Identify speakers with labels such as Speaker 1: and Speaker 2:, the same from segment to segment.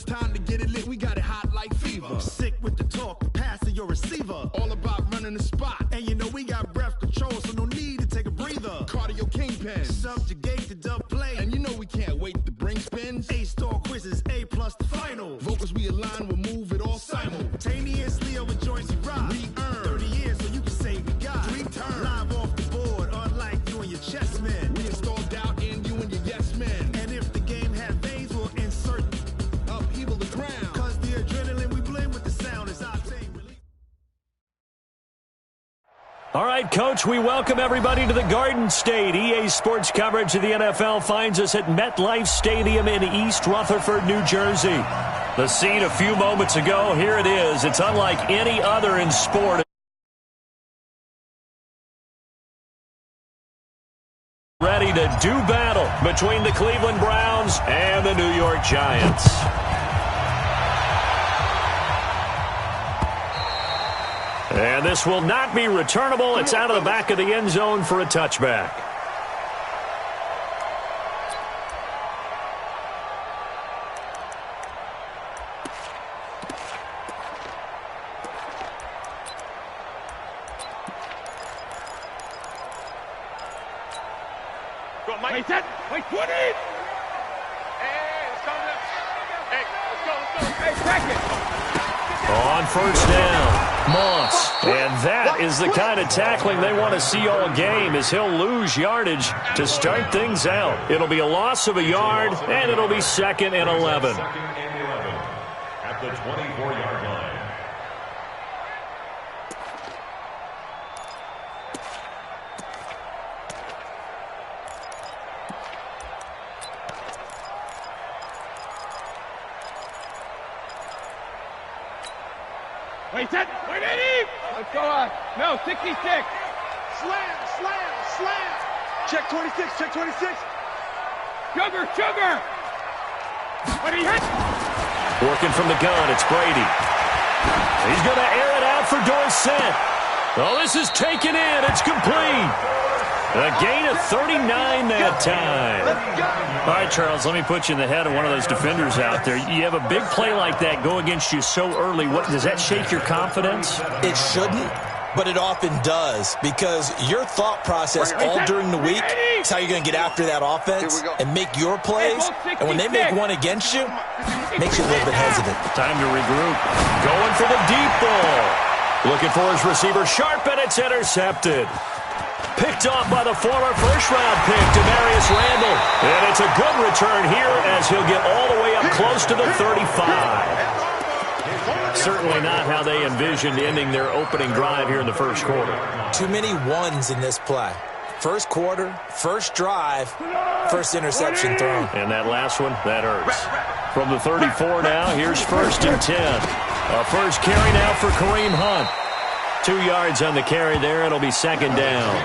Speaker 1: time to get it lit, we got it hot like fever. Sick with the talk, the pass to your receiver. All about running the spot. And you know we got breath control, so no need to take a breather. Cardio kingpin, subjugate the dub play. And you know we can't wait to bring spins. A-star quizzes, A+ the final. Vocals we align, we'll move it all simultaneously over joints you rock. We earn 30 years, so you can say we got 3 turns. Live off the board, unlike you and your chess men. We install doubt in you and your yes men. And if the game had veins, we'll insert upheaval the ground. Cause the adrenaline we blend with the sound is octane relief.
Speaker 2: All right, Coach, we welcome everybody to the Garden State. EA Sports coverage of the NFL finds us at MetLife Stadium in East Rutherford, New Jersey. The scene a few moments ago, here it is. It's unlike any other in sport. Ready to do battle between the Cleveland Browns and the New York Giants. And this will not be returnable. It's out of the back of the end zone for a touchback.
Speaker 3: Wait, set. Wait, 20. Hey, let's go. Hey, let's go. Hey, second.
Speaker 2: On first down, Moss. And that is the kind of tackling they want to see all game, as he'll lose yardage to start things out. It'll be a loss of a yard, and it'll be 2nd and 11.
Speaker 4: At the 24-yard line.
Speaker 3: Wait, set. Wait, Eddie. Let's go on. No, 66. Slam. Check 26. Check 26. Sugar. What do you hit?
Speaker 2: Working from the gun, it's Brady. He's going to air it out for Dorsett. Oh, this is taken in. It's complete. A gain of 39 that time. All right, Charles, let me put you in the head of one of those defenders out there. You have a big play like that go against you so early. What does that shake your confidence?
Speaker 5: It shouldn't, but it often does, because your thought process all during the week is how you're going to get after that offense and make your plays. And when they make one against you, it makes you a little bit hesitant.
Speaker 2: Time to regroup. Going for the deep ball. Looking for his receiver sharp, and it's intercepted. Picked off by the former first-round pick, Demarius Randall. And it's a good return here as he'll get all the way up close to the 35. Certainly not how they envisioned ending their opening drive here in the first quarter.
Speaker 5: Too many ones in this play. First quarter, first drive, first interception thrown.
Speaker 2: And that last one, that hurts. From the 34 now, here's 1st and 10. A first carry now for Kareem Hunt. 2 yards on the carry there. It'll be 2nd down.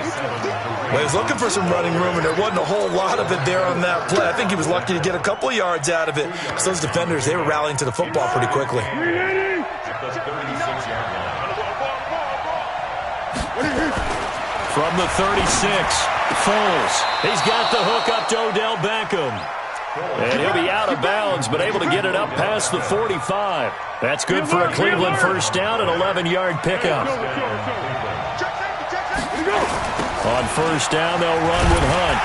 Speaker 6: Well, he was looking for some running room, and there wasn't a whole lot of it there on that play. I think he was lucky to get a couple of yards out of it.
Speaker 5: So those defenders, they were rallying to the football pretty quickly.
Speaker 2: From the 36, Foles. He's got the hook up to Odell Beckham. And he'll be out of bounds, but able to get it up past the 45. That's good for a Cleveland first down, an 11-yard pickup. On first down, they'll run with Hunt.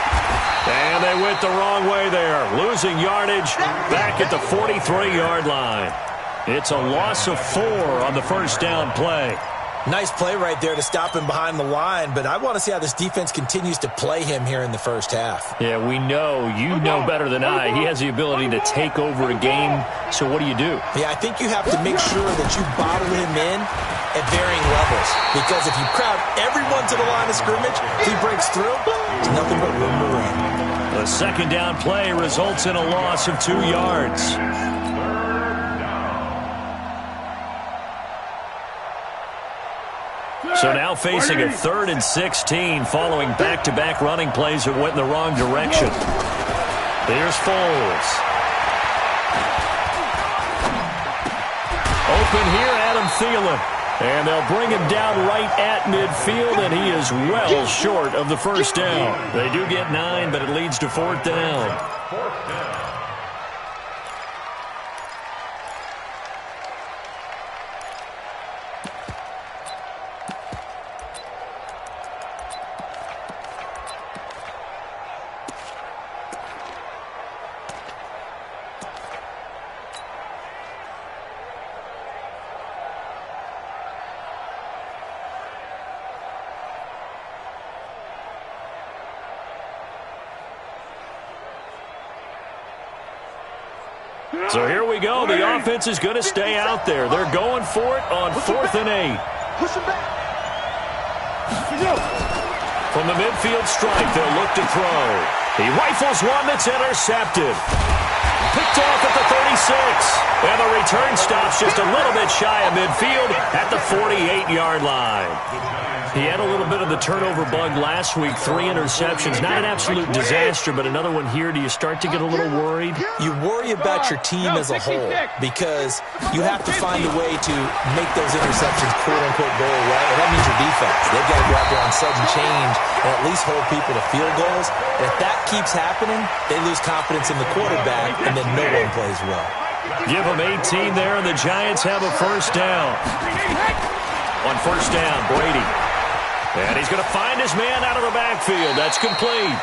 Speaker 2: And they went the wrong way there, losing yardage back at the 43-yard line. It's a loss of 4 on the first down play.
Speaker 5: Nice play right there to stop him behind the line, but I want to see how this defense continues to play him here in the first half.
Speaker 2: Yeah, we know. You know better than I. He has the ability to take over a game, so what do?
Speaker 5: Yeah, I think you have to make sure that you bottle him in at varying levels, because if you crowd everyone to the line of scrimmage, if he breaks through, there's nothing but room to run.
Speaker 2: The 2nd down play results in a loss of 2 yards. So now facing a 3rd and 16 following back-to-back running plays that went in the wrong direction. Here's Foles. Open here, Adam Thielen. And they'll bring him down right at midfield, and he is well short of the first down. They do get 9, but it leads to 4th down. So here we go. The offense is going to stay out there. They're going for it on 4th and 8.
Speaker 1: Push him back.
Speaker 2: From the midfield strike, they'll look to throw. He rifles one that's intercepted. Picked off at the 36. And the return stops just a little bit shy of midfield at the 48-yard line. He had a little bit of the turnover bug last week. 3 interceptions. Not an absolute disaster, but another one here. Do you start to get a little worried?
Speaker 5: You worry about your team as a whole because you have to find a way to make those interceptions, quote-unquote, go away. And that means your defense. They've got to go out there on sudden change and at least hold people to field goals. And if that keeps happening, they lose confidence in the quarterback, and then no one plays well.
Speaker 2: Give them 18 there, and the Giants have a first down. On first down, Brady. And he's going to find his man out of the backfield. That's complete.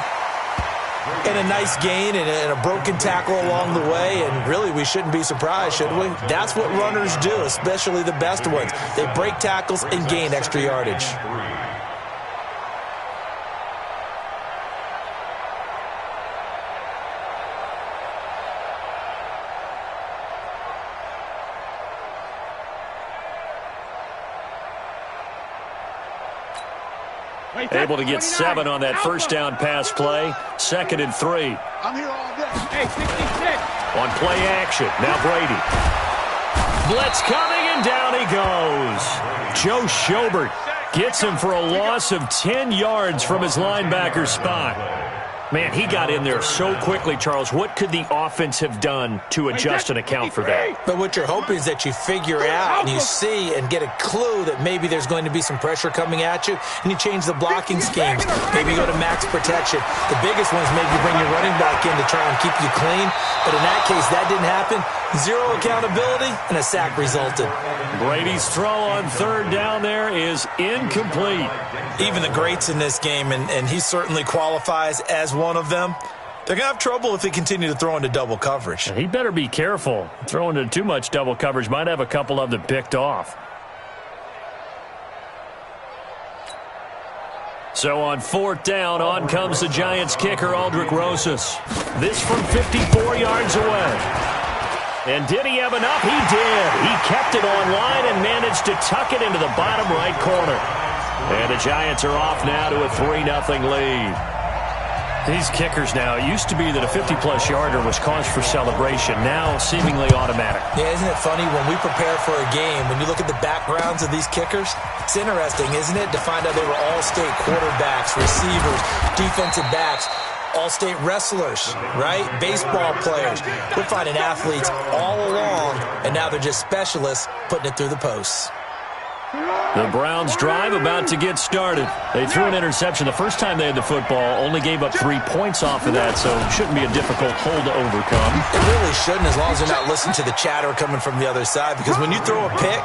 Speaker 5: And a nice gain and a broken tackle along the way. And really, we shouldn't be surprised, should we? That's what runners do, especially the best ones. They break tackles and gain extra yardage.
Speaker 2: Able to get 7 on that first down pass play. 2nd and 3.
Speaker 1: I'm here all day.
Speaker 3: Hey, 66.
Speaker 2: On play action, now Brady. Blitz coming, and down he goes. Joe Schobert gets him for a loss of 10 yards from his linebacker spot. Man, he got in there so quickly, Charles. What could the offense have done to adjust and account for that?
Speaker 5: But what you're hoping is that you figure out and you see and get a clue that maybe there's going to be some pressure coming at you, and you change the blocking schemes. Maybe you go to max protection. The biggest one is maybe bring your running back in to try and keep you clean. But in that case, that didn't happen. 0 accountability, and a sack resulted.
Speaker 2: Brady's throw on 3rd down there is incomplete.
Speaker 5: Even the greats in this game, and he certainly qualifies as one of them, they're going to have trouble if they continue to throw into double coverage.
Speaker 2: He better be careful. Throwing into too much double coverage might have a couple of them picked off. So on 4th down, on comes the Giants kicker, Aldrick Rosas. This from 54 yards away. And did he have enough? He did. He kept it on line and managed to tuck it into the bottom right corner. And the Giants are off now to a 3-0 lead. These kickers now, it used to be that a 50-plus yarder was cause for celebration. Now seemingly automatic.
Speaker 5: Yeah, isn't it funny? When we prepare for a game, when you look at the backgrounds of these kickers, it's interesting, isn't it, to find out they were all-state quarterbacks, receivers, defensive backs, all-state wrestlers, right? Baseball players. We're finding athletes all along, and now they're just specialists putting it through the posts.
Speaker 2: The Browns drive about to get started. They threw an interception the first time they had the football, only gave up 3 points off of that, so it shouldn't be a difficult hole to overcome.
Speaker 5: It really shouldn't, as long as they're not listening to the chatter coming from the other side, because when you throw a pick,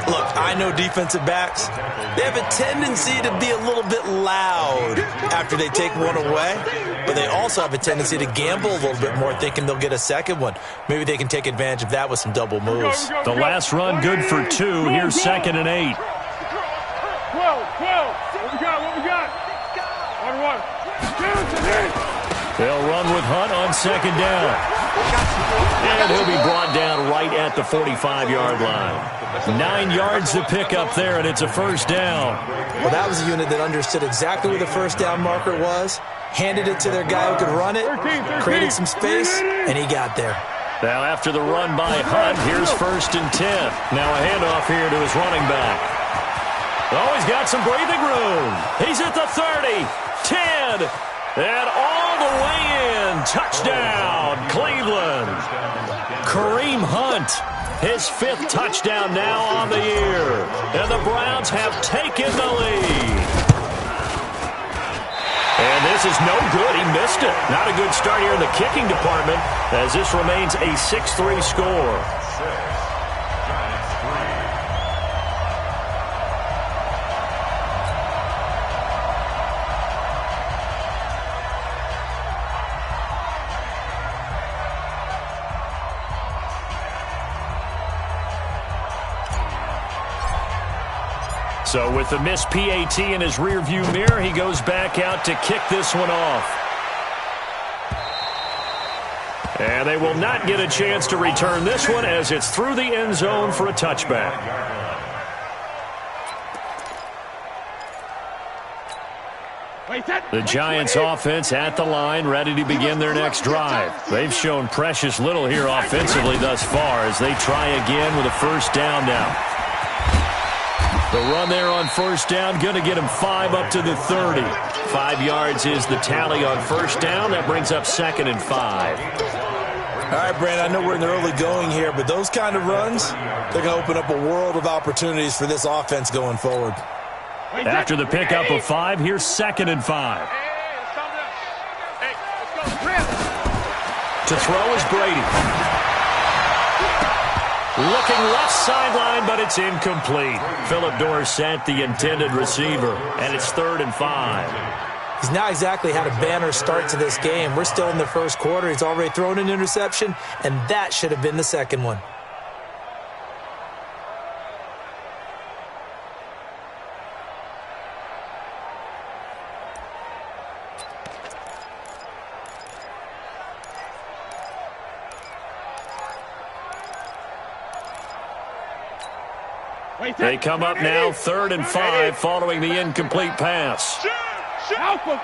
Speaker 5: look, I know defensive backs, they have a tendency to be a little bit loud after they take one away, but they also have a tendency to gamble a little bit more, thinking they'll get a second one. Maybe they can take advantage of that with some double moves.
Speaker 2: The last run good for 2. Here's 2nd and 8.
Speaker 3: 12. What we got? 1-1.
Speaker 2: They'll run with Hunt on 2nd down. And he'll be brought down right at the 45-yard line. 9 yards to pick up there, and it's a first down.
Speaker 5: Well, that was a unit that understood exactly where the first down marker was, handed it to their guy who could run it, created some space, and he got there.
Speaker 2: Now after the run by Hunt, here's 1st and 10. Now a handoff here to his running back. Oh, he's got some breathing room. He's at the 30, 10, and all the way in. Touchdown, Cleveland. Kareem Hunt, his 5th touchdown now on the year. And the Browns have taken the lead. And this is no good. He missed it. Not a good start here in the kicking department, as this remains a 6-3 score. So with the missed PAT in his rearview mirror, he goes back out to kick this one off. And they will not get a chance to return this one as it's through the end zone for a touchback. The Giants offense at the line, ready to begin their next drive. They've shown precious little here offensively thus far as they try again with a first down now. The run there on first down, going to get him 5 up to the 30. 5 yards is the tally on first down. That brings up 2nd and 5.
Speaker 5: All right, Brandon, I know we're in the early going here, but those kind of runs, they're going to open up a world of opportunities for this offense going forward.
Speaker 2: After the pickup of 5, here's 2nd and 5. To throw is Brady. Looking left sideline, but it's incomplete. Phillip Dorsett, the intended receiver, and it's 3rd and 5.
Speaker 5: He's not exactly had a banner start to this game. We're still in the first quarter. He's already thrown an interception, and that should have been the second one.
Speaker 2: They come up now, 3rd and 5, following the incomplete pass.
Speaker 3: Alpha.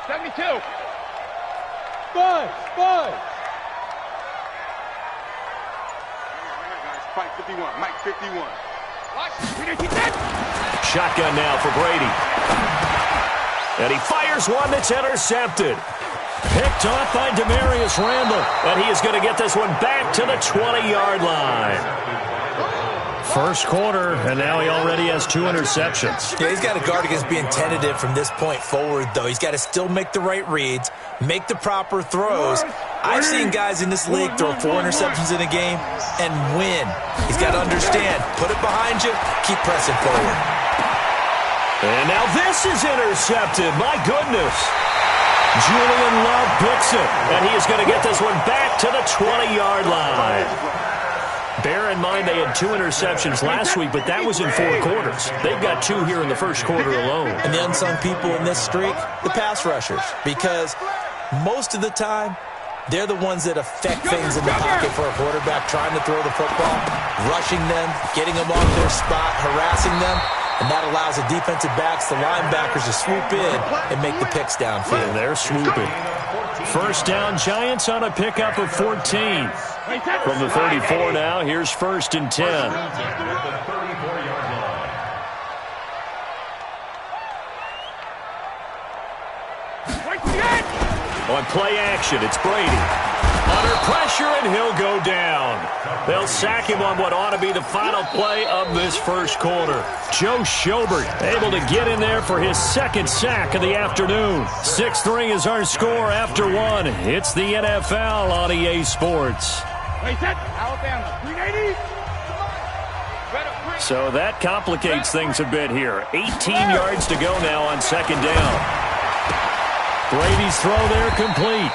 Speaker 3: 72. 5.
Speaker 7: Mike 51. Mike 51.
Speaker 2: Shotgun now for Brady. And he fires one that's intercepted. Picked off by Demarius Randall. And he is going to get this one back to the 20-yard line. First quarter, and now he already has 2 interceptions.
Speaker 5: Yeah, he's got to guard against being tentative from this point forward, though. He's got to still make the right reads, make the proper throws. I've seen guys in this league throw 4 interceptions in a game and win. He's got to understand, put it behind you, keep pressing forward.
Speaker 2: And now this is intercepted. My goodness. Julian Love picks it, and he is going to get this one back to the 20-yard line. Bear in mind they had 2 interceptions last week, but that was in 4 quarters. They've got 2 here in the first quarter alone.
Speaker 5: And the unsung people in this streak, the pass rushers, because most of the time, they're the ones that affect things in the pocket for a quarterback, trying to throw the football, rushing them, getting them off their spot, harassing them, and that allows the defensive backs, the linebackers, to swoop in and make the picks downfield.
Speaker 2: And they're swooping. First down, Giants on a pickup of 14. From the 34 now, here's 1st and 10. On play action, it's Brady. Under pressure, and he'll go down. They'll sack him on what ought to be the final play of this first quarter. Joe Schobert able to get in there for his 2nd sack of the afternoon. 6-3 is our score after 1. It's the NFL on EA Sports.
Speaker 3: Alabama, 380.
Speaker 2: So that complicates things a bit here. 18 yards to go now on 2nd down. Brady's throw there complete.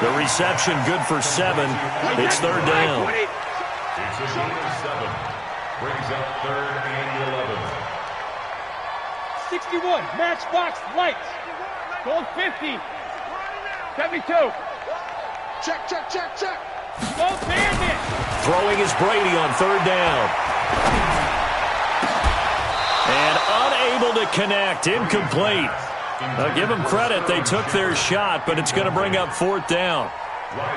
Speaker 2: The reception good for 7. It's 3rd down.
Speaker 4: It's a gain of 7. Brings up 3rd and 11.
Speaker 3: 61, matchbox lights. Gold 50. 72. Check. Gold bandit.
Speaker 2: Throwing is Brady on 3rd down. And unable to connect. Incomplete. Now give them credit. They took their shot, but it's going to bring up 4th down.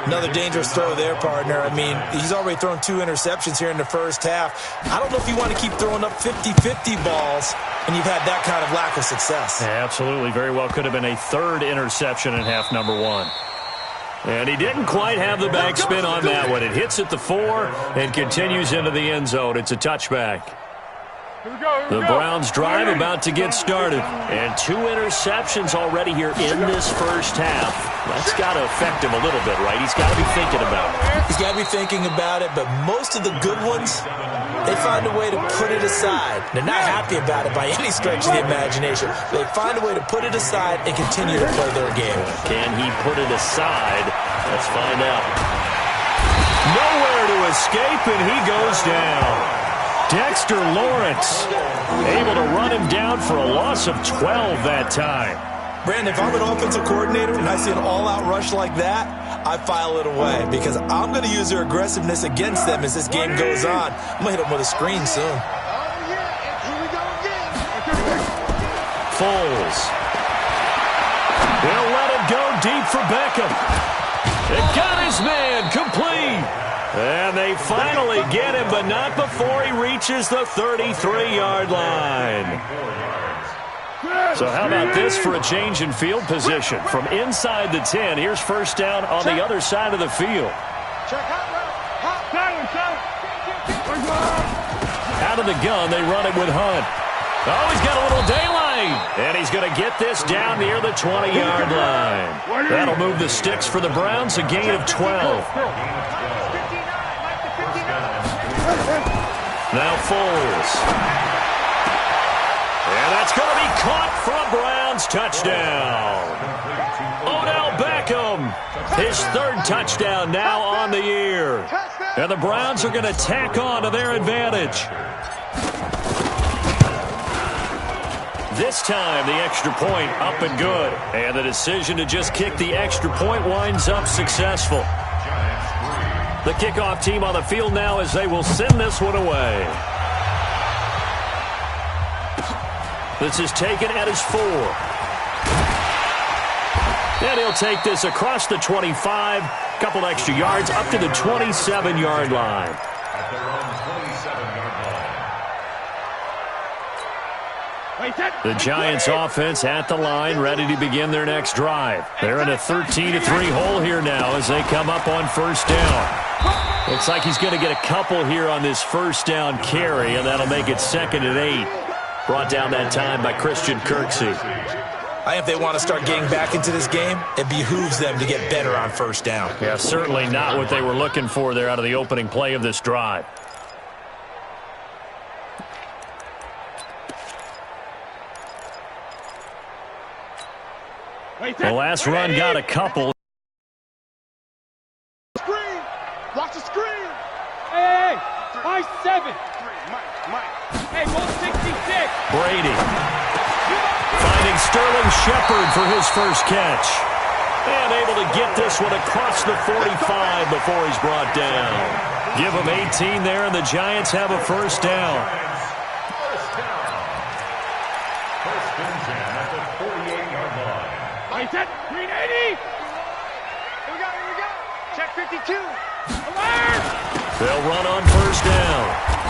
Speaker 5: Another dangerous throw there, partner. I mean, he's already thrown 2 interceptions here in the first half. I don't know if you want to keep throwing up 50-50 balls, and you've had that kind of lack of success.
Speaker 2: Yeah, absolutely. Very well could have been a 3rd interception in half number 1. And he didn't quite have the backspin on that one. It hits at the 4 and continues into the end zone. It's a touchback. The Browns drive about to get started. And 2 interceptions already here in this first half. That's got to affect him a little bit, right? He's got to be thinking about it.
Speaker 5: He's got to be thinking about it, but most of the good ones, they find a way to put it aside. They're not happy about it by any stretch of the imagination. They find a way to put it aside and continue to play their game.
Speaker 2: Can he put it aside? Let's find out. Nowhere to escape, and he goes down. Dexter Lawrence able to run him down for a loss of 12 that time.
Speaker 5: Brandon, if I'm an offensive coordinator and I see an all-out rush like that, I file it away because I'm going to use their aggressiveness against them as this game goes on. I'm going to hit them with a screen soon.
Speaker 2: Foles. He'll let it go deep for Beckham. It got his man complete. And they finally get him, but not before he reaches the 33-yard line. So how about this for a change in field position? From inside the 10, here's first down on the other side of the field. Out of the gun, they run it with Hunt. Oh, he's got a little daylight. And he's going to get this down near the 20-yard line. That'll move the sticks for the Browns, a gain of 12. Now Foles. And that's going to be caught for a Browns touchdown. Odell Beckham, his third touchdown now on the year. And the Browns are going to tack on to their advantage. This time, the extra point up and good. And the decision to just kick the extra point winds up successful. The kickoff team on the field now as they will send this one away. This is taken at his 4. And he'll take this across the 25. Couple extra yards up to the 27-yard line. The Giants offense at the line, ready to begin their next drive. They're in a 13-3 hole here now as they come up on first down. Looks like he's going to get a couple here on this first down carry, and that'll make it 2nd and 8. Brought down that time by Christian Kirksey.
Speaker 5: I think if they want to start getting back into this game, it behooves them to get better on first down.
Speaker 2: Yeah, certainly not what they were looking for there out of the opening play of this drive. The last run got a couple.
Speaker 3: Screen! Watch the screen! Hey, 5-7! Hey, 166!
Speaker 2: Brady finding Sterling Shepard for his first catch. And able to get this one across the 45 before he's brought down. Give him 18 there, and the Giants have a first down.
Speaker 4: First and 10 at the 48-yard line.
Speaker 3: I said 380! Here we go. Check 52. Alert!
Speaker 2: They'll run on first down.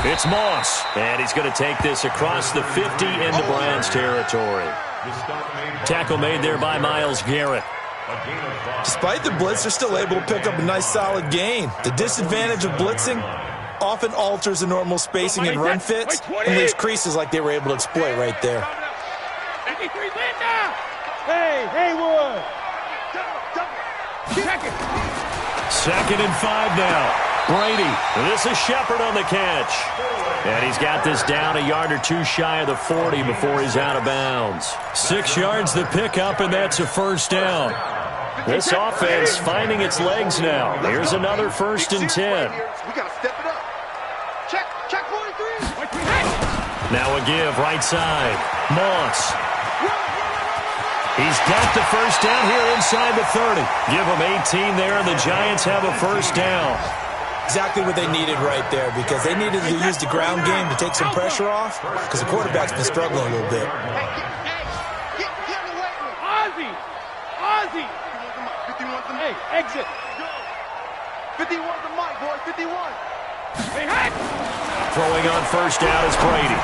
Speaker 2: It's Moss, and he's going to take this across the 50 into Browns territory. Tackle made there by Myles Garrett.
Speaker 5: Despite the blitz, they're still able to pick up a nice solid gain. The disadvantage of blitzing often alters the normal spacing and run fits and leaves creases like they were able to exploit right there.
Speaker 3: Hey, Haywood! Check it!
Speaker 2: 2nd and 5 now. Brady, this is Shepard on the catch. And he's got this down a yard or two shy of the 40 before he's out of bounds. 6 yards the pickup, and that's a first down. This offense finding its legs now. Here's another 1st and 10.
Speaker 7: We got to step it up. Check 43.
Speaker 2: Now a give right side. Moss. He's got the first down here inside the 30. Give him 18 there, and the Giants have a first down.
Speaker 5: Exactly what they needed right there, because they needed to use the ground game to take some pressure off, because the quarterback's been struggling a little bit.
Speaker 3: Ozzy!
Speaker 7: 51's the
Speaker 3: Hey, exit!
Speaker 7: 51's the mic, boy, 51.
Speaker 3: Hey, hack!
Speaker 2: Throwing on first down is Brady.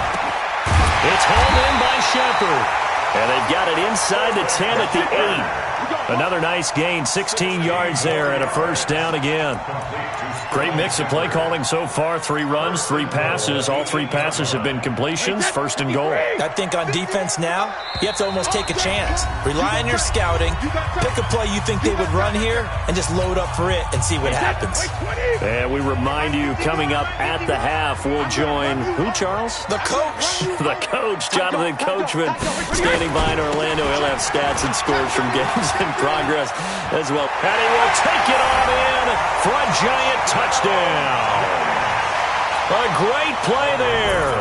Speaker 2: It's hauled in by Shepard. And they've got it inside the 10 at the 8. Another nice gain, 16 yards there, and a first down again. Great mix of play calling so far. 3 runs, 3 passes. All 3 passes have been completions. 1st and goal.
Speaker 5: I think on defense now, you have to almost take a chance. Rely on your scouting. Pick a play you think they would run here, and just load up for it and see what happens.
Speaker 2: And we remind you, coming up at the half, we'll join who, Charles?
Speaker 5: The coach.
Speaker 2: The coach, Jonathan Coachman, standing by in Orlando. He'll have stats and scores from games in progress as well. And he will take it on in for a Giant touchdown. A great play there.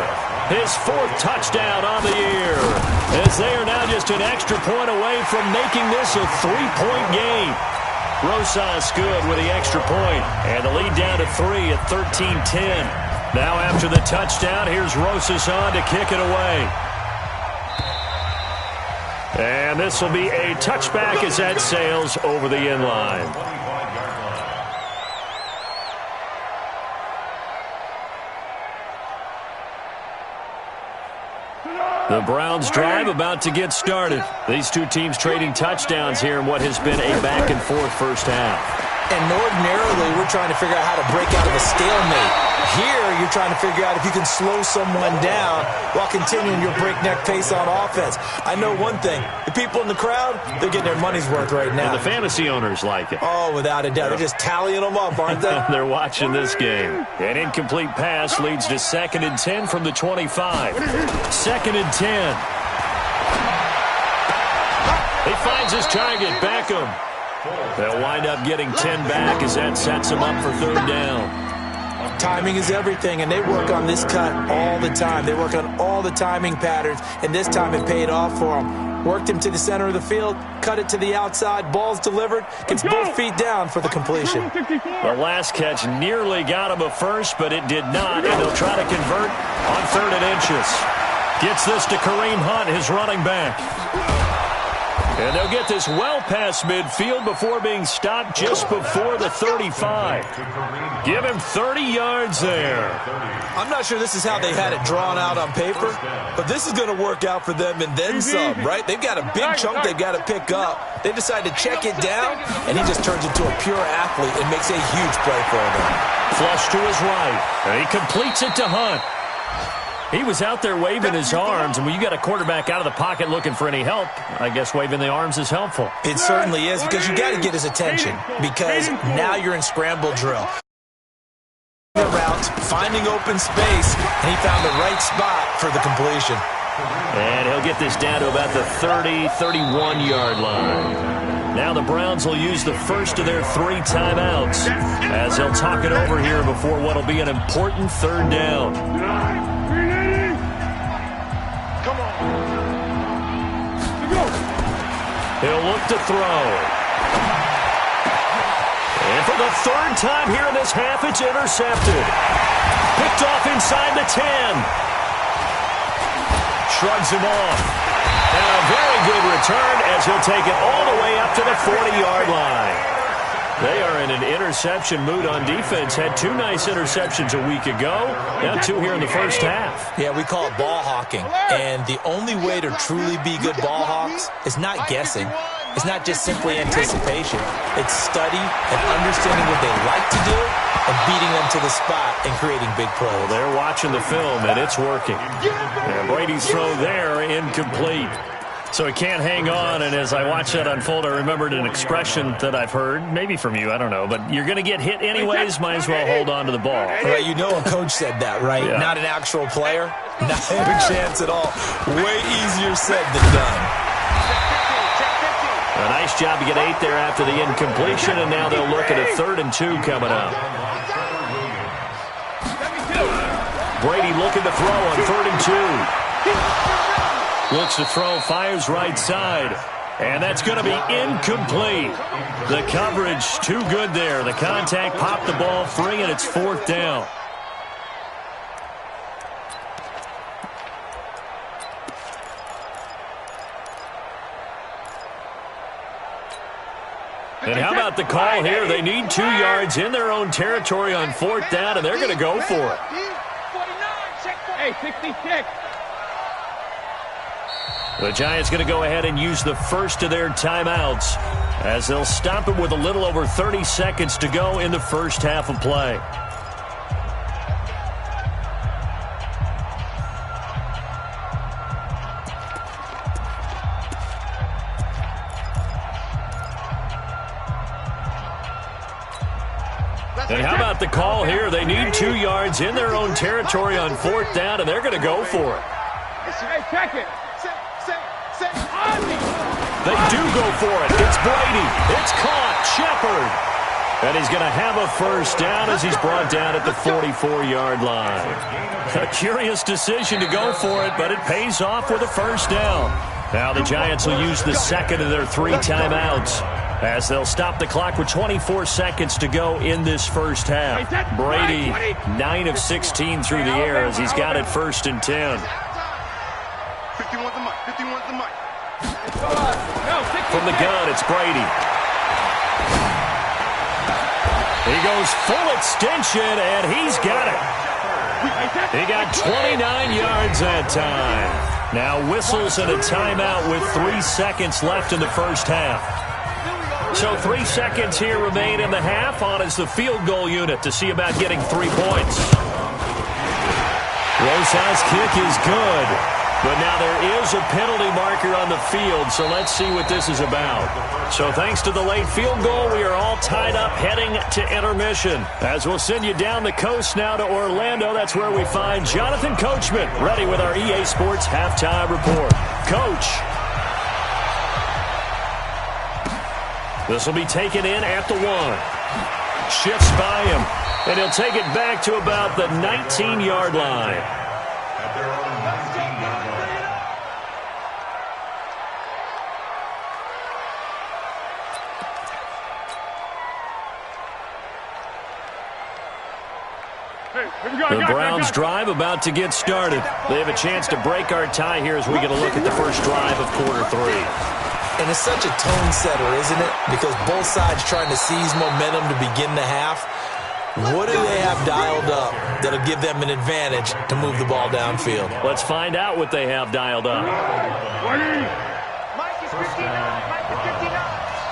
Speaker 2: His 4th touchdown on the year, as they are now just an extra point away from making this a 3-point game. Rosas good with the extra point. And the lead down to 3 at 13-10. Now after the touchdown, here's Rosas on to kick it away. And this will be a touchback as that sails over the end line. The Browns drive about to get started. These two teams trading touchdowns here in what has been a back-and-forth first half.
Speaker 5: And ordinarily, we're trying to figure out how to break out of a stalemate. Here, you're trying to figure out if you can slow someone down while continuing your breakneck pace on offense. I know one thing. The people in the crowd, they're getting their money's worth right now.
Speaker 2: And the fantasy owners like it.
Speaker 5: Oh, without a doubt. They're just tallying them up, aren't they?
Speaker 2: They're watching this game. An incomplete pass leads to 2nd and 10 from the 25. 2nd and 10. He finds his target, Beckham. They'll wind up getting 10 back as that sets them up for 3rd down.
Speaker 5: Timing is everything, and they work on this cut all the time. They work on all the timing patterns, and this time it paid off for them. Worked him to the center of the field, cut it to the outside, ball's delivered, gets both feet down for the completion.
Speaker 2: The last catch nearly got him a first, but it did not, and they'll try to convert on 3rd and inches. Gets this to Kareem Hunt, his running back. And they'll get this well past midfield before being stopped just before the 35. Give him 30 yards there.
Speaker 5: I'm not sure this is how they had it drawn out on paper, but this is going to work out for them and then some, right? They've got a big chunk they've got to pick up. They decide to check it down, and he just turns into a pure athlete and makes a huge play for them.
Speaker 2: Flush to his right, and he completes it to Hunt. He was out there waving his arms, and when you got a quarterback out of the pocket looking for any help, I guess waving the arms is helpful.
Speaker 5: It certainly is, because you got to get his attention, because now you're in scramble drill. Route, finding open space, and he found the right spot for the completion.
Speaker 2: And he'll get this down to about the 30, 31-yard line. Now the Browns will use the first of their 3 timeouts as they'll talk it over here before what will be an important 3rd down. He'll look to throw. And for the 3rd time here in this half, it's intercepted. Picked off inside the 10. Shrugs him off. And a very good return as he'll take it all the way up to the 40-yard line. They are in an interception mood on defense. Had 2 nice interceptions a week ago. Now 2 here in the first half.
Speaker 5: Yeah, we call it ball hawking. And the only way to truly be good ball hawks is not guessing. It's not just simply anticipation. It's study and understanding what they like to do and beating them to the spot and creating big plays.
Speaker 2: Well, they're watching the film, and it's working. And Brady's throw there, incomplete. So he can't hang on, and as I watched that unfold, I remembered an expression that I've heard, maybe from you, I don't know, but you're going to get hit anyways, might as well hold on to the ball.
Speaker 5: Right, you know a coach said that, right?
Speaker 2: Yeah.
Speaker 5: Not an actual player? Not a chance at all. Way easier said than done.
Speaker 2: A nice job to get 8 there after the incompletion, and now they'll look at a 3rd and 2 coming up. Brady looking to throw on 3rd and 2. Looks to throw, fires right side. And that's going to be incomplete. The coverage too good there. The contact popped the ball free, and it's 4th down. And how about the call here? They need 2 yards in their own territory on 4th down, and they're going to go for it.
Speaker 3: Hey, 66.
Speaker 2: The Giants going to go ahead and use the first of their timeouts as they'll stop it with a little over 30 seconds to go in the first half of play. And how about the call here? They need 2 yards in their own territory on 4th down, and they're going to go for it.
Speaker 3: Hey, check it.
Speaker 2: They do go for it. It's Brady. It's caught. Shepard. And he's going to have a first down as he's brought down at the 44-yard line. A curious decision to go for it, but it pays off with a first down. Now the Giants will use the second of their 3 timeouts as they'll stop the clock with 24 seconds to go in this first half. Brady, 9 of 16 through the air as he's got it 1st and 10.
Speaker 7: 51's the mic. 51's the mic.
Speaker 2: From the gun, it's Brady. He goes full extension, and he's got it. He got 29 yards that time. Now whistles and a timeout with 3 seconds left in the first half. So 3 seconds here remain in the half. On is the field goal unit to see about getting 3 points. Rosas' kick is good. But now there is a penalty marker on the field, so let's see what this is about. So thanks to the late field goal, we are all tied up heading to intermission. As we'll send you down the coast now to Orlando, that's where we find Jonathan Coachman ready with our EA Sports Halftime Report. Coach. This will be taken in at the 1. Shifts by him, and he'll take it back to about the 19-yard line.
Speaker 4: At their own 19-yard line.
Speaker 2: The Browns drive about to get started. They have a chance to break our tie here as we get a look at the first drive of quarter 3.
Speaker 5: And it's such a tone setter, isn't it? Because both sides trying to seize momentum to begin the half. What do they have dialed up that'll give them an advantage to move the ball downfield?
Speaker 2: Let's find out what they have dialed up.
Speaker 7: Mike is 59. Mike is 59.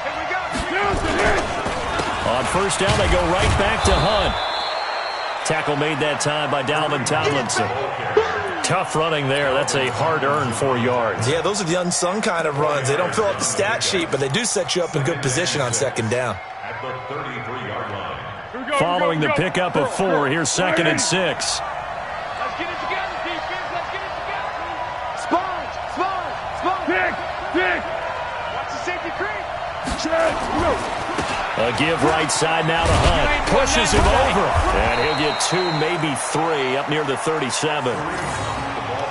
Speaker 7: Here we go.
Speaker 2: On first down, they go right back to Hunt. Tackle made that time by Dalvin Tomlinson. Tough running there. That's a hard-earned 4 yards.
Speaker 5: Yeah, those are the unsung kind of runs. They don't fill up the stat sheet, but they do set you up in good position on second down.
Speaker 4: At the 33-yard line.
Speaker 2: Following the pickup of 4, here's 2nd and 6.
Speaker 7: Let's get it together, defense. Let's get it together. Sponge. Pick. Watch the safety creep.
Speaker 2: A give right side now to Hunt. Pushes him over. And he'll get 2, maybe 3, up near the 37.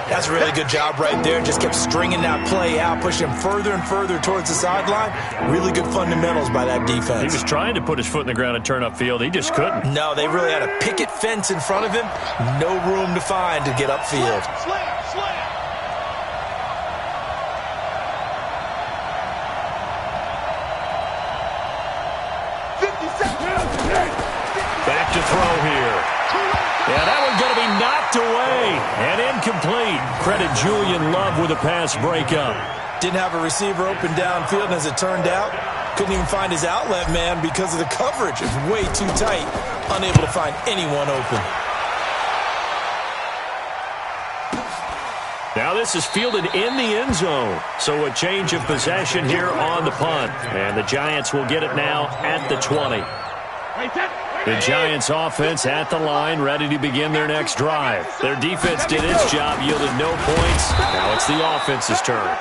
Speaker 5: That's a really good job right there. Just kept stringing that play out, pushing him further and further towards the sideline. Really good fundamentals by that defense.
Speaker 2: He was trying to put his foot in the ground and turn upfield. He just couldn't.
Speaker 5: No, they really had a picket fence in front of him. No room to find to get upfield.
Speaker 7: Slam.
Speaker 2: Back to throw here. Yeah, that one's going to be knocked away and incomplete. Credit Julian Love with a pass breakup.
Speaker 5: Didn't have a receiver open downfield, and as it turned out, couldn't even find his outlet man because of the coverage. It was way too tight, unable to find anyone open.
Speaker 2: Now this is fielded in the end zone. So a change of possession here on the punt. And the Giants will get it now at the 20. The Giants offense at the line, ready to begin their next drive. Their defense did its job, yielded no points. Now it's the offense's turn.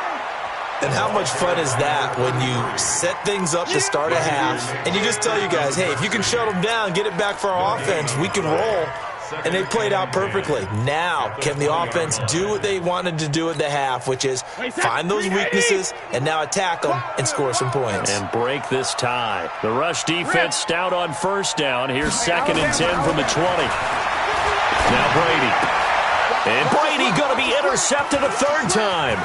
Speaker 5: And how much fun is that when you set things up to start a half, and you just tell you guys, hey, if you can shut them down, get it back for our offense, we can roll. And they played out perfectly. Now, can the offense do what they wanted to do at the half, which is find those weaknesses and now attack them and score some points.
Speaker 2: And break this tie. The rush defense stout on first down. Here's 2nd and 10 from the 20. Now Brady. And Brady going to be intercepted a 3rd time.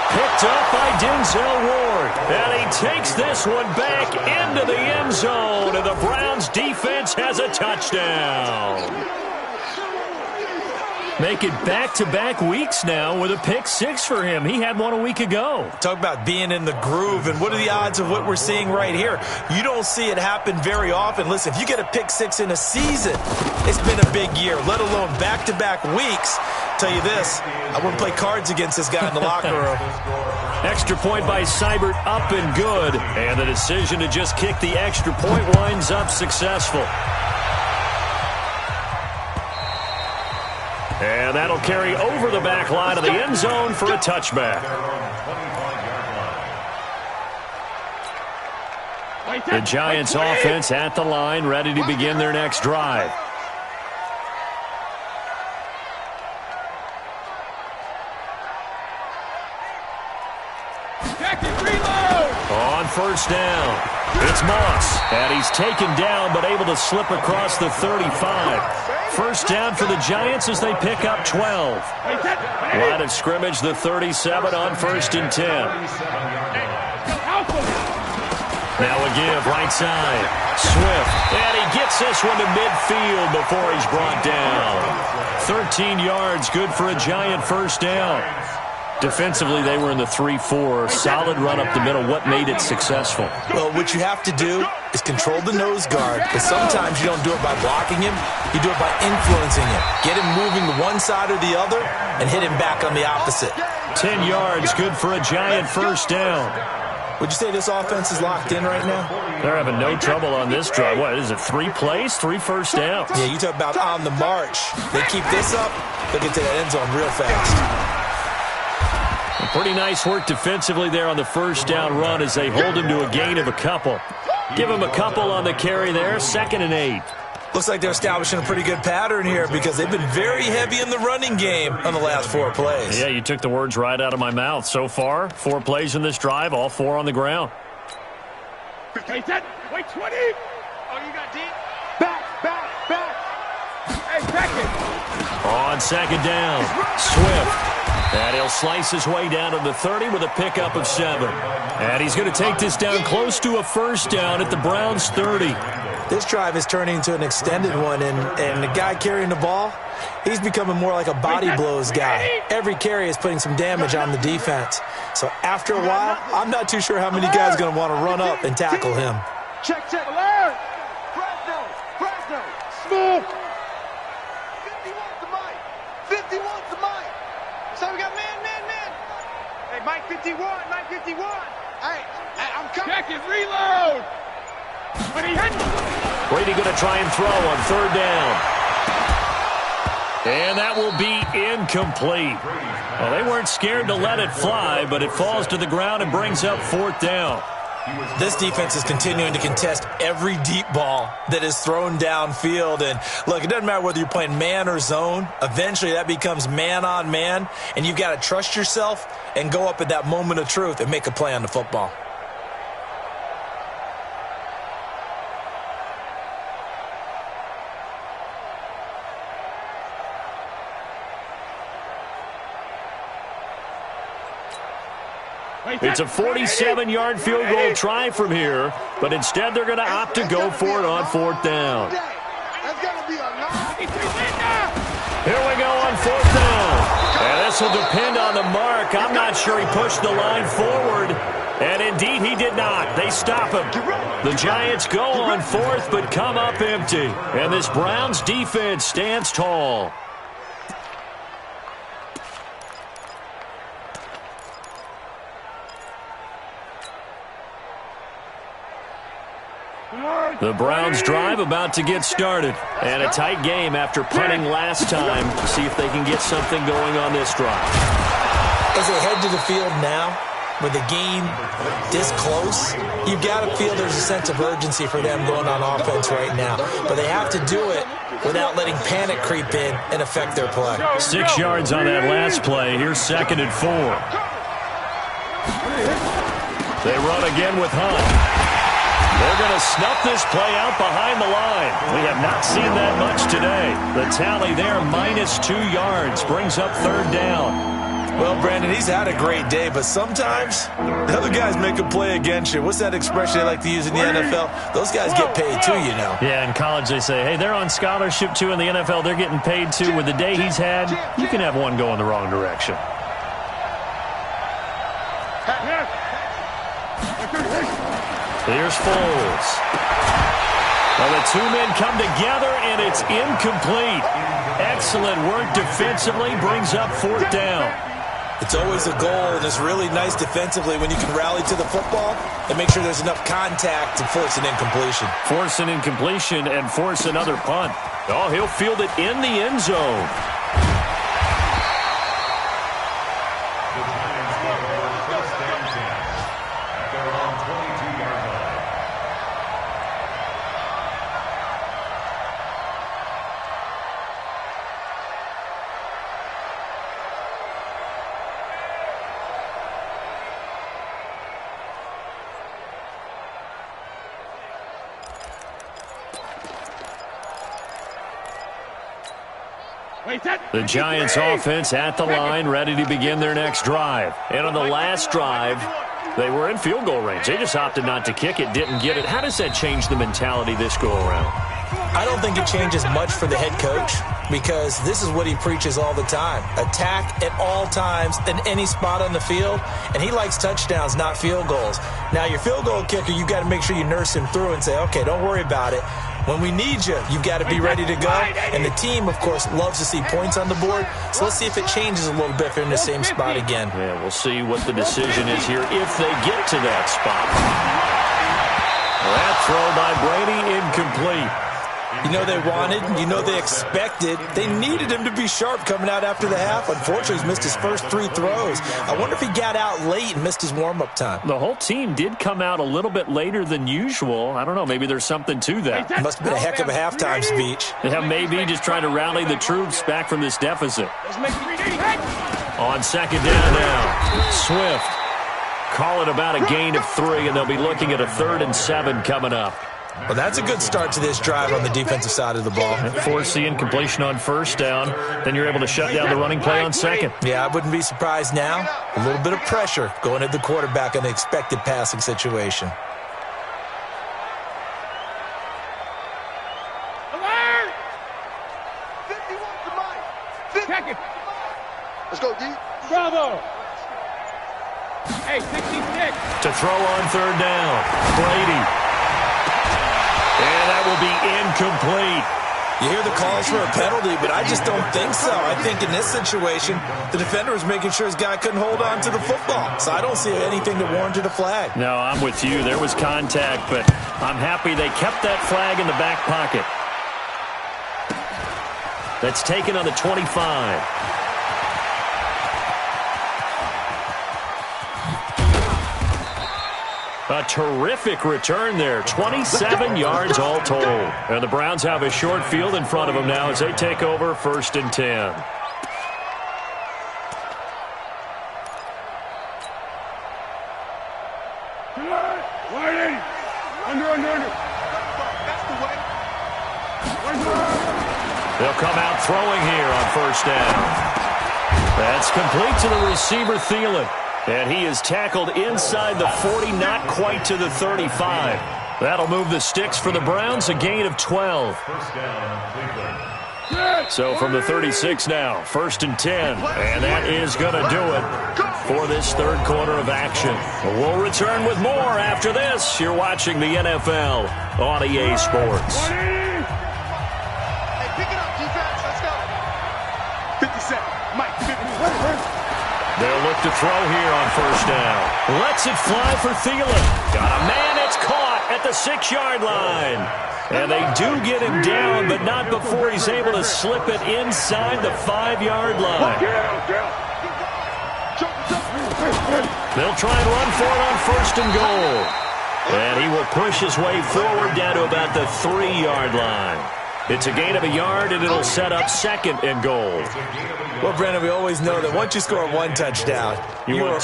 Speaker 2: Picked up by Denzel Ward. And he takes this one back into the end zone. And the Browns defense has a touchdown. Make it back-to-back weeks now with a pick 6 for him. He had one a week ago.
Speaker 5: Talk about being in the groove, and what are the odds of what we're seeing right here? You don't see it happen very often. Listen, if you get a pick 6 in a season, it's been a big year, let alone back-to-back weeks. Tell you this, I wouldn't play cards against this guy in the locker room.
Speaker 2: Extra point by Seibert, up and good. And the decision to just kick the extra point winds up successful. And that'll carry over the back line of the end zone for a touchback. The Giants offense at the line, ready to begin their next drive. On first down. It's Moss, and he's taken down but able to slip across the 35. First down for the Giants as they pick up 12. Line of scrimmage, the 37 on 1st and 10. Now a give, right side. Swift, and he gets this one to midfield before he's brought down. 13 yards, good for a Giant first down. Defensively, they were in the 3-4. Solid run up the middle. What made it successful?
Speaker 5: Well, what you have to do is control the nose guard, because sometimes you don't do it by blocking him. You do it by influencing him. Get him moving to one side or the other and hit him back on the opposite.
Speaker 2: 10 yards, good for a Giant first down.
Speaker 5: Would you say this offense is locked in right now?
Speaker 2: They're having no trouble on this drive. What is it, 3 plays, 3 first downs?
Speaker 5: Yeah, you talk about on the march. They keep this up, they'll get to that end zone real fast.
Speaker 2: Pretty nice work defensively there on the first down run as they hold him to a gain of a couple. Give him a couple on the carry there, 2nd and 8.
Speaker 5: Looks like they're establishing a pretty good pattern here because they've been very heavy in the running game on the last 4 plays.
Speaker 2: Yeah, you took the words right out of my mouth. So far, 4 plays in this drive, all 4 on the ground.
Speaker 3: Hey, Ted, wait, 20. Oh, you got deep? Back. Hey, second.
Speaker 2: On 2nd down, Swift. And he'll slice his way down to the 30 with a pickup of 7. And he's going to take this down close to a first down at the Browns' 30.
Speaker 5: This drive is turning into an extended one, and the guy carrying the ball, he's becoming more like a body blows guy. Every carry is putting some damage on the defense. So after a while, I'm not too sure how many guys are going to want to run up and tackle him.
Speaker 3: Check. Alert. Fresno. Smoke. 50 wants the mic. So we got man. Hey, Mike 51. Hey, I'm coming. Check it, reload.
Speaker 2: Brady going to try and throw on 3rd down. And that will be incomplete. Well, they weren't scared to let it fly, but it falls to the ground and brings up 4th down.
Speaker 5: This defense is continuing to contest every deep ball that is thrown downfield. And, look, it doesn't matter whether you're playing man or zone. Eventually, that becomes man-on-man, and you've got to trust yourself and go up at that moment of truth and make a play on the football.
Speaker 2: It's a 47-yard field goal try from here, but instead they're going to opt to go for it on 4th down. Here we go on 4th down. And this will depend on the mark. I'm not sure he pushed the line forward. And indeed he did not. They stop him. The Giants go on 4th but come up empty. And this Browns defense stands tall. The Browns drive about to get started. And a tight game after punting last time. See if they can get something going on this drive.
Speaker 5: As they head to the field now, with the game this close, you've got to feel there's a sense of urgency for them going on offense right now. But they have to do it without letting panic creep in and affect their play.
Speaker 2: 6 yards on that last play. Here's 2nd and 4. They run again with Hunt. They're going to snuff this play out behind the line. We have not seen that much today. The tally there, -2 yards, brings up 3rd down.
Speaker 5: Well, Brandon, he's had a great day, but sometimes the other guys make a play against you. What's that expression they like to use in the NFL? Those guys get paid too, you know.
Speaker 2: Yeah, in college they say, hey, they're on scholarship too. In the NFL, they're getting paid too. With the day he's had, you can have one go in the wrong direction. Here's Foles. Well, the 2 men come together, and it's incomplete. Excellent work defensively, brings up 4th down.
Speaker 5: It's always a goal, and it's really nice defensively when you can rally to the football and make sure there's enough contact to force an incompletion.
Speaker 2: Force an incompletion and force another punt. Oh, he'll field it in the end zone. The Giants offense at the line, ready to begin their next drive. And on the last drive, they were in field goal range. They just opted not to kick it, didn't get it. How does that change the mentality this go-around?
Speaker 5: I don't think it changes much for the head coach because this is what he preaches all the time. Attack at all times in any spot on the field, and he likes touchdowns, not field goals. Now, your field goal kicker, you've got to make sure you nurse him through and say, okay, don't worry about it. When we need you, you've got to be ready to go. And the team, of course, loves to see points on the board. So let's see if it changes a little bit if they're in the same spot again.
Speaker 2: Yeah, we'll see what the decision is here if they get to that spot. That throw by Brady incomplete.
Speaker 5: You know they wanted, you know they expected. They needed him to be sharp coming out after the half. Unfortunately, he's missed his first 3 throws. I wonder if he got out late and missed his warm-up time.
Speaker 2: The whole team did come out a little bit later than usual. I don't know, maybe there's something to that.
Speaker 5: Must have been a heck of a halftime speech.
Speaker 2: Yeah, maybe just trying to rally the troops back from this deficit. On second down now, Swift. Call it about a gain of 3, and they'll be looking at a 3rd and 7 coming up.
Speaker 5: Well, that's a good start to this drive on the defensive side of the ball.
Speaker 2: Force the incompletion on first down. Then you're able to shut down the running play on second.
Speaker 5: Yeah, I wouldn't be surprised now. A little bit of pressure going at the quarterback in the expected passing situation.
Speaker 3: Alert! 51 to Mike. Check it. Let's go, D. Bravo. Hey, 66.
Speaker 2: To throw on third down. Brady. And that will be incomplete.
Speaker 5: You hear the calls for a penalty, but I just don't think so. I think in this situation, the defender was making sure his guy couldn't hold on to the football. So I don't see anything that warranted a flag.
Speaker 2: No, I'm with you. There was contact, but I'm happy they kept that flag in the back pocket. That's taken on the 25. A terrific return there. 27 yards all told. And the Browns have a short field in front of them now as they take over 1st and 10.
Speaker 3: Waiting. Under. That's the way.
Speaker 2: They'll come out throwing here on first down. That's complete to the receiver, Thielen. And he is tackled inside the 40, not quite to the 35. That'll move the sticks for the Browns, a gain of 12. So from the 36 now, 1st and 10. And that is going to do it for this third quarter of action. We'll return with more after this. You're watching the NFL on EA Sports.
Speaker 3: Hey, pick it up, defense. Let's go. 57. Mike, 50.
Speaker 2: They'll look to throw here on first down. Lets it fly for Thielen. Got a man, it's caught at the 6-yard line. And they do get him down, but not before he's able to slip it inside the 5-yard line. They'll try and run for it on 1st and goal. And he will push his way forward down to about the 3-yard line. It's a gain of a yard, and it'll set up 2nd and goal.
Speaker 5: Well, Brandon, we always know that once you score 1 touchdown,
Speaker 2: you're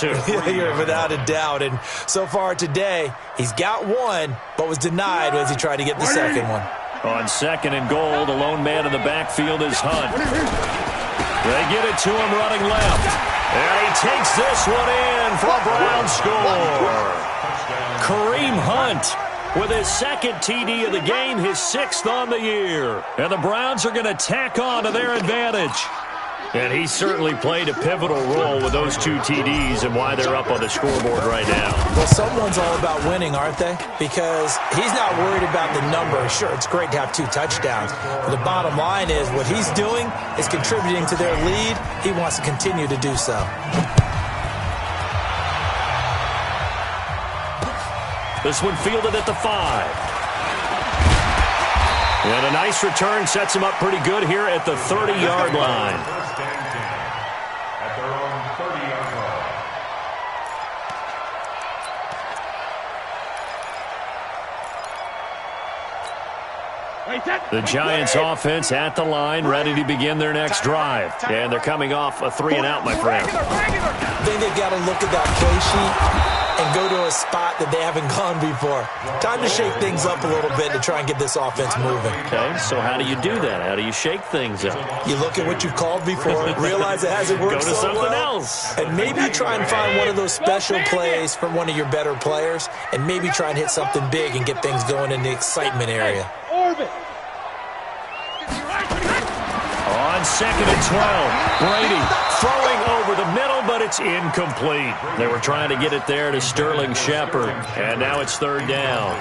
Speaker 5: without a doubt. And so far today, he's got 1, but was denied as he tried to get the 2nd one.
Speaker 2: On 2nd and goal, the lone man in the backfield is Hunt. They get it to him running left. And he takes this one in for a Brown score. Kareem Hunt with his 2nd TD of the game, his 6th on the year. And the Browns are going to tack on to their advantage. And he certainly played a pivotal role with those 2 TDs and why they're up on the scoreboard right now.
Speaker 5: Well, someone's all about winning, aren't they? Because he's not worried about the number. Sure, it's great to have 2 touchdowns. But the bottom line is what he's doing is contributing to their lead. He wants to continue to do so.
Speaker 2: This one fielded at the 5. And a nice return sets him up pretty good here at the 30-yard line.
Speaker 4: At their own 30-yard line.
Speaker 2: The Giants offense at the line, ready to begin their next drive. And they're coming off a 3-and-out, my friend.
Speaker 5: I think they've got to look at that play sheet and go to a spot that they haven't gone before. Time to shake things up a little bit to try and get this offense moving.
Speaker 2: Okay, so how do you do that? How do you shake things up?
Speaker 5: You look at what you've called before, realize it hasn't worked
Speaker 2: Go to
Speaker 5: so
Speaker 2: something
Speaker 5: well,
Speaker 2: else.
Speaker 5: and maybe you try and find one of those special plays from one of your better players, and maybe try and hit something big and get things going in the excitement area.
Speaker 3: Orbit.
Speaker 2: On 2nd and 12, Brady throwing over the middle, but it's incomplete. They were trying to get it there to Sterling Shepard, and now it's 3rd down.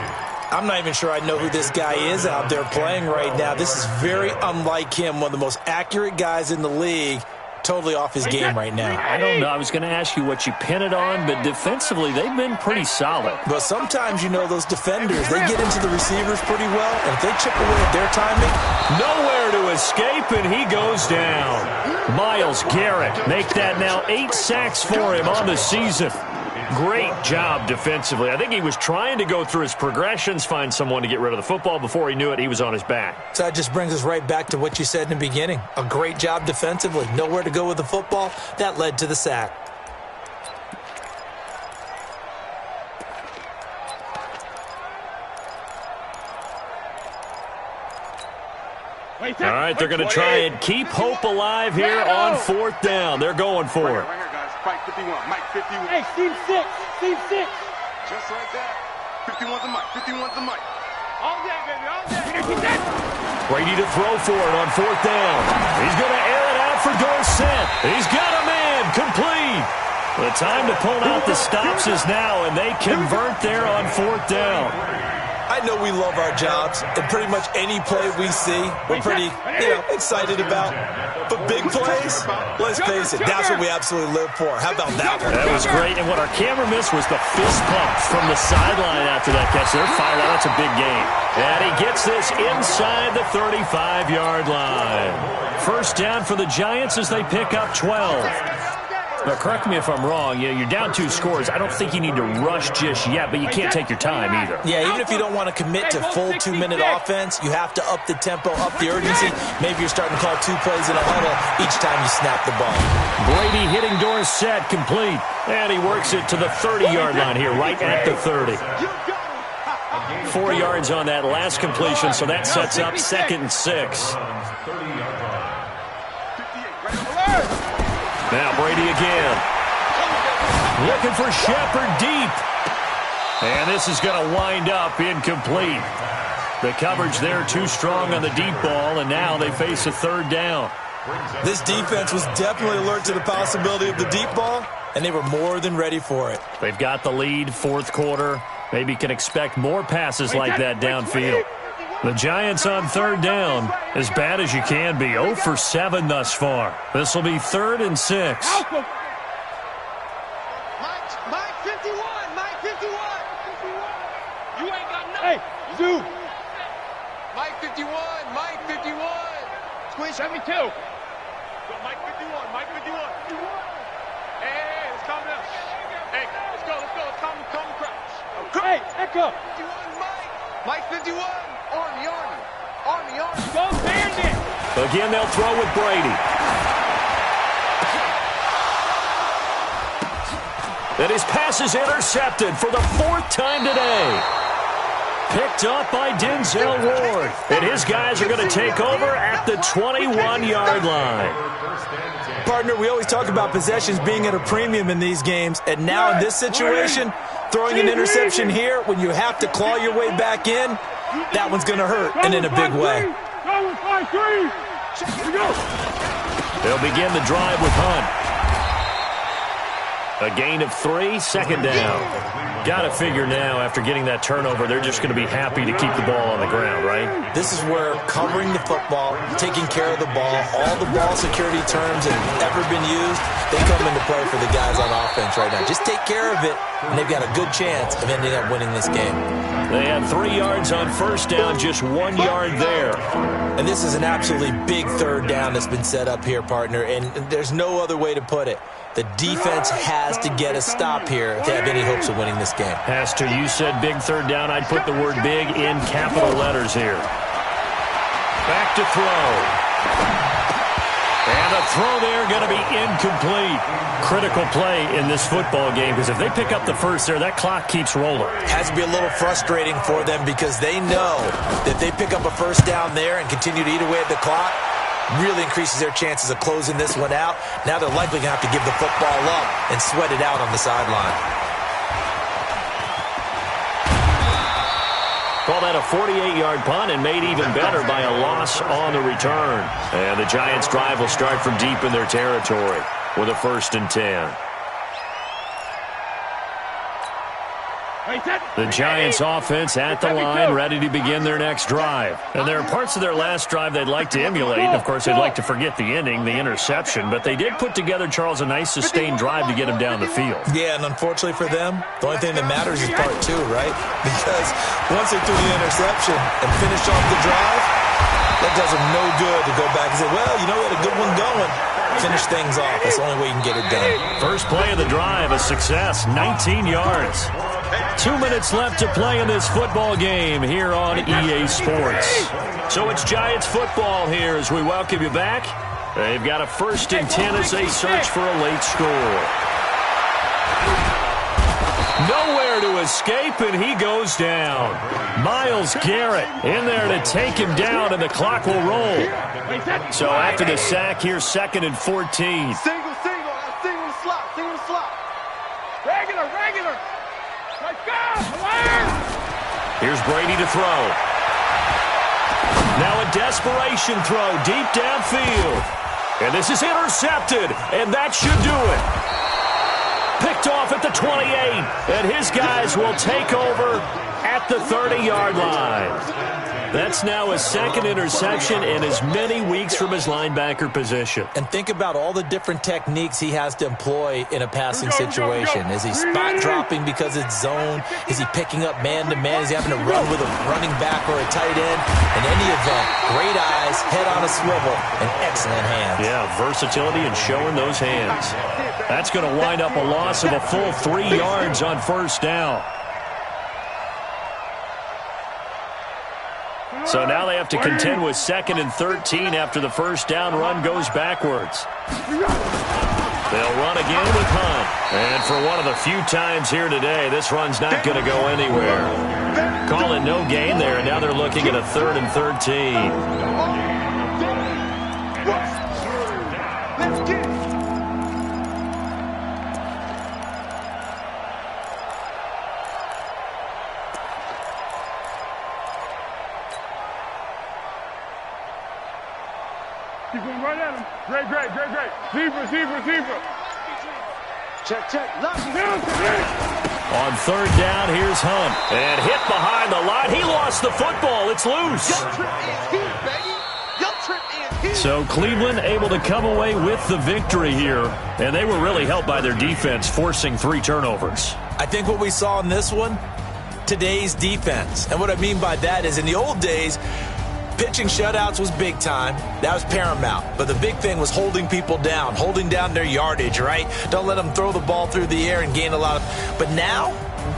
Speaker 5: I'm not even sure I know who this guy is out there playing right now. This is very unlike him, one of the most accurate guys in the league. Totally off his game right now.
Speaker 2: I don't know. I was going to ask you what you pin it on, but defensively, they've been pretty solid.
Speaker 5: But sometimes, you know, those defenders, they get into the receivers pretty well, and if they chip away at their timing.
Speaker 2: Nowhere to escape, and he goes down. Myles Garrett make that now 8 sacks for him on the season. Great job defensively. I think he was trying to go through his progressions, find someone to get rid of the football. Before he knew it, he was on his back.
Speaker 5: So that just brings us right back to what you said in the beginning. A great job defensively. Nowhere to go with the football. That led to the sack.
Speaker 2: All right, they're going to try and keep hope alive here on 4th down. They're going for it.
Speaker 3: Mike 51, Mike 51. Hey, Steve 6, Steve 6. Just like that. 51's the Mike, 51's the Mike. All day, baby, all day.
Speaker 2: Brady to throw for it on 4th down. He's going to air it out for Dorsett. He's got a man, complete. The time to pull out the stops is now, and they convert there on 4th down.
Speaker 5: I know we love our jobs, and pretty much any play we see, we're pretty, excited about. But big plays, let's face it, that's what we absolutely live for. How about that one?
Speaker 2: That was great, and what our camera missed was the fist pump from the sideline after that catch. They're fired out. That's a big game. And he gets this inside the 35-yard line. 1st down for the Giants as they pick up 12. Now, correct me if I'm wrong. You're down 2 scores. I don't think you need to rush just yet, but you can't take your time either.
Speaker 5: Yeah, even if you don't want to commit to full 2-minute offense, you have to up the tempo, up the urgency. Maybe you're starting to call 2 plays in a huddle each time you snap the ball.
Speaker 2: Brady hitting Dorsett complete, and he works it to the 30-yard line here, right at the 30. 4 yards on that last completion, so that sets up 2nd and 6. Now Brady again. Looking for Shepard deep. And this is going to wind up incomplete. The coverage there too strong on the deep ball, and now they face a 3rd down.
Speaker 5: This defense was definitely alert to the possibility of the deep ball, and they were more than ready for it.
Speaker 2: They've got the lead, 4th quarter. Maybe can expect more passes like that downfield. The Giants on 3rd down, as bad as you can be, 0 for 7 thus far. This will be 3rd and 6.
Speaker 3: Mike 51, Mike 51. You ain't got nothing. Hey, Zoo. Mike 51, Mike 51. Squeeze 72. Go, Mike 51, Mike 51. Hey, let's calm down. Hey, let's go. Let's calm crouch. Hey, Echo. 51, Mike 51. Army. Go Bandit!
Speaker 2: Again, they'll throw with Brady. And his pass is intercepted for the 4th time today. Picked up by Denzel Ward. And his guys are going to take over at the 21-yard line.
Speaker 5: Partner, we always talk about possessions being at a premium in these games. And now in this situation, throwing an interception here when you have to claw your way back in, that one's going to hurt, and in a big way.
Speaker 2: They'll begin the drive with Hunt. A gain of 3, 2nd down. Got to figure now, after getting that turnover, they're just going to be happy to keep the ball on the ground, right?
Speaker 5: This is where covering the football, taking care of the ball, all the ball security terms that have ever been used, they come into play for the guys on offense right now. Just take care of it, and they've got a good chance of ending up winning this game.
Speaker 2: They had 3 yards on 1st down, just 1 yard there.
Speaker 5: And this is an absolutely big 3rd down that's been set up here, partner, and there's no other way to put it. The defense has to get a stop here if they have any hopes of winning this game.
Speaker 2: Has to. You said big 3rd down. I'd put the word big in capital letters here. Back to throw. And a throw there going to be incomplete. Critical play in this football game because if they pick up the first there, that clock keeps rolling.
Speaker 5: Has to be a little frustrating for them because they know that they pick up a first down there and continue to eat away at the clock, really increases their chances of closing this one out. Now they're likely going to have to give the football up and sweat it out on the sideline.
Speaker 2: Call that a 48-yard punt and made even better by a loss on the return. And the Giants' drive will start from deep in their territory with a 1st and 10. The Giants' offense at the line, ready to begin their next drive. And there are parts of their last drive they'd like to emulate. Of course, they'd like to forget the ending, the interception. But they did put together, Charles, a nice sustained drive to get him down the field.
Speaker 5: Yeah, and unfortunately for them, the only thing that matters is part 2, right? Because once they threw the interception and finished off the drive, that does them no good to go back and say, well, you know, we had a good one going. Finish things off. That's the only way you can get it done.
Speaker 2: First play of the drive, a success, 19 yards. 2 minutes left to play in this football game here on EA Sports. So it's Giants football here as we welcome you back. They've got a 1st and 10 as they search for a late score. Nowhere to escape, and he goes down. Myles Garrett in there to take him down, and the clock will roll. So after the sack, here's 2nd and 14.
Speaker 3: Single, single the slot. Regular. Let's go!
Speaker 2: Here's Brady to throw. Now a desperation throw deep downfield. And this is intercepted, and that should do it. Picked off at the 28, and his guys will take over at the 30-yard line. That's now his 2nd interception in as many weeks from his linebacker position.
Speaker 5: And think about all the different techniques he has to employ in a passing situation. Is he spot dropping because it's zone? Is he picking up man-to-man? Is he having to run with a running back or a tight end? In any event, great eyes, head on a swivel, and excellent hands.
Speaker 2: Yeah, versatility and showing those hands. That's going to wind up a loss of a full 3 yards on 1st down. So now they have to contend with 2nd and 13 after the 1st down run goes backwards. They'll run again with Hunt. And for one of the few times here today, this run's not going to go anywhere. Call it no gain there, and now they're looking at a 3rd and 13.
Speaker 3: Keep going right at him. Great. Receiver. Check. Lock
Speaker 2: On 3rd down, here's Hunt. And hit behind the line. He lost the football. It's loose. So Cleveland able to come away with the victory here. And they were really helped by their defense, forcing 3 turnovers.
Speaker 5: I think what we saw in this one, today's defense. And what I mean by that is in the old days, pitching shutouts was big time. That was paramount. But the big thing was holding people down, holding down their yardage, right? Don't let them throw the ball through the air and gain a lot of... But now,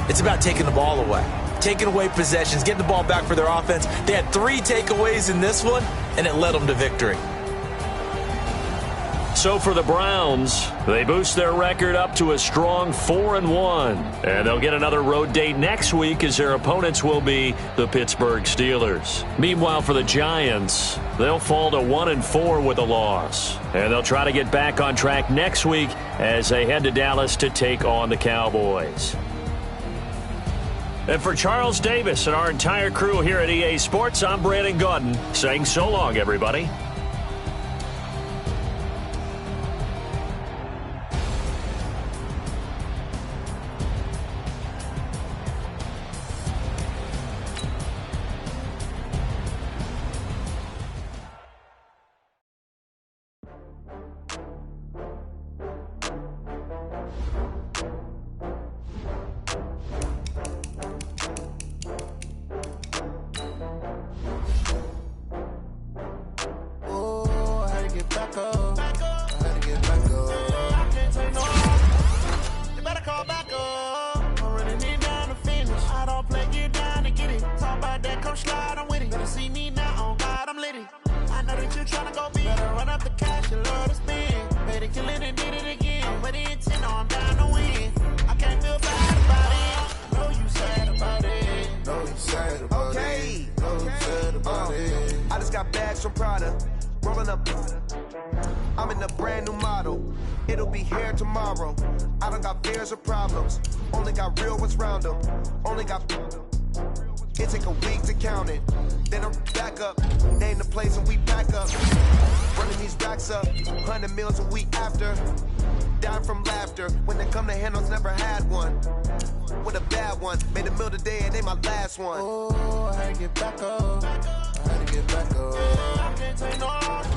Speaker 5: it's about taking the ball away. Taking away possessions, getting the ball back for their offense. They had 3 takeaways in this one, and it led them to victory.
Speaker 2: So for the Browns, they boost their record up to a strong 4-1. And they'll get another road date next week as their opponents will be the Pittsburgh Steelers. Meanwhile, for the Giants, they'll fall to 1-4 with a loss. And they'll try to get back on track next week as they head to Dallas to take on the Cowboys. And for Charles Davis and our entire crew here at EA Sports, I'm Brandon Gaudin saying so long, everybody.
Speaker 8: Slide, I'm with it. I know that you're trying to go big. Better run up the cash, you love to spend. from Prada, rolling up. I'm in a brand new model. It'll be here tomorrow. I don't got fears or problems. Only got real ones round them. Only got. It take a week to count it. Then I'm back up. Name the place and we pack up. Running these racks up. 100 meals a week after. Down from laughter. When they come to handles, never had one. With a bad one. Made a meal today and they my last one.
Speaker 9: Oh, I had to get back up. I had to get back up. I can't take no loss.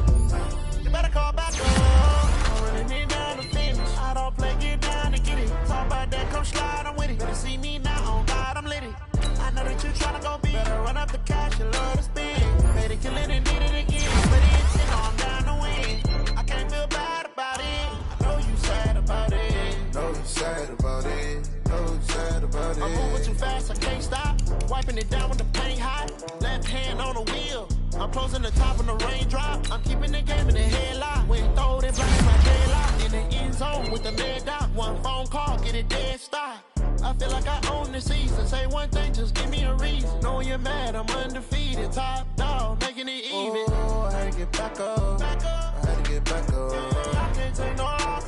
Speaker 9: You better call back up. I'm running it down to finish. I don't play, get down and get it. Talk about that, come slide, I'm with it. Better see me now, on God, I'm lit it. I know that you tryna go big. Better run up the cash, you love to spend. Better kill it and did it again. But it's in, I'm down to win. I can't feel bad about it. I know you sad about it.
Speaker 8: Know you sad about it. Know you sad about it.
Speaker 9: I'm moving too fast, I can't stop. Wiping it down with the paint hot. Left hand on the wheel. I'm closing the top when the raindrop. I'm keeping the game in the headlock. When throw it back in my deadlock. In the end zone with the lead dot. One phone call, get it dead stop. I feel like I own the season. Say one thing, just give me a reason. Knowing you're mad, I'm undefeated. Top dog, making it even.
Speaker 8: Oh, I had to get back up. I had to get back up.
Speaker 9: I can't take no loss.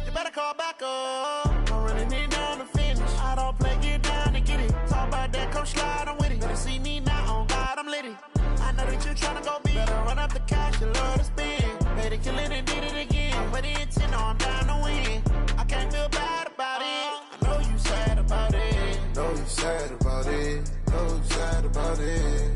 Speaker 9: You better call back up. I'm running it down to finish. I don't play, get down and get it. Talk about that, come slide, I'm with it. Better see me now, on God, I'm lit it. I know that you tryna go big. Better run up the cash, you love to spend. Better kill it and did it again. But it's in, I'm down to win. I can't feel bad about it. I know you sad about it.
Speaker 8: Know you sad about it. Know you sad about it.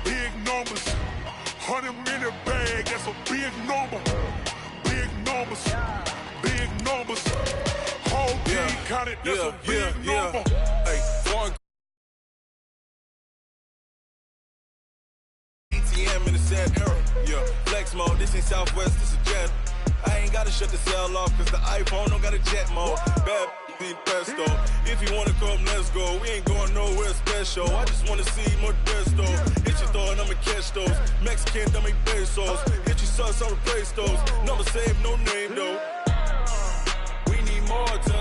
Speaker 10: Big numbers, 100-minute bag, that's a big number. Big numbers, whole team counted, that's a big number. Hey, one
Speaker 11: ATM in the sad era, flex mode, this ain't Southwest, this a jet. I ain't gotta shut the cell off, cause the iPhone don't got a jet mode. Bad pesto. If you wanna come, let's go. We ain't going nowhere special. I just wanna see more desto. Hit your thought, I'ma catch those. Mexican, I make pesos. Hit your sus, I'll replace those. Number saved, no name though. We need more time.